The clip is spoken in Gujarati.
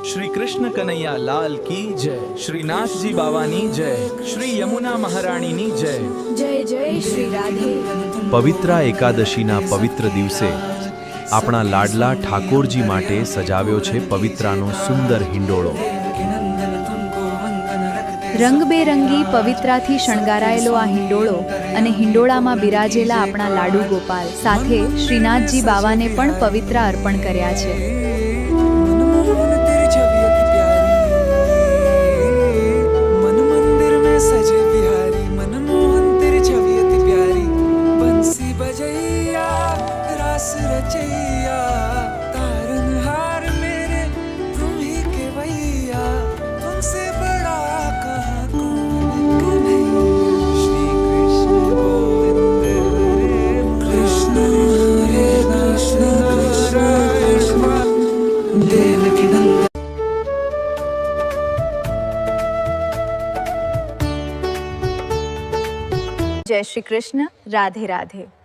श्री कृष्ण कन्हैया लाल की जय। श्रीनाथजी बावानी जय। श्री यमुना महाराણીની જય। જય જય શ્રી રાધે। પવિત્રા એકાદશીના પવિત્ર દિવસે આપણા લાડલા ઠાકોરજી માટે સજાવ્યો છે પવિત્રાનો સુંદર હિંડોળો। રંગબેરંગી પવિત્રાથી શણગારાયેલો આ હિંડોળો અને હિંડોળામાં બિરાજેલા આપણા લાડુ ગોપાલ સાથે શ્રીનાથજી બાવાને પણ પવિત્રા અર્પણ કર્યા છે। जय श्री कृष्ण। राधे राधे।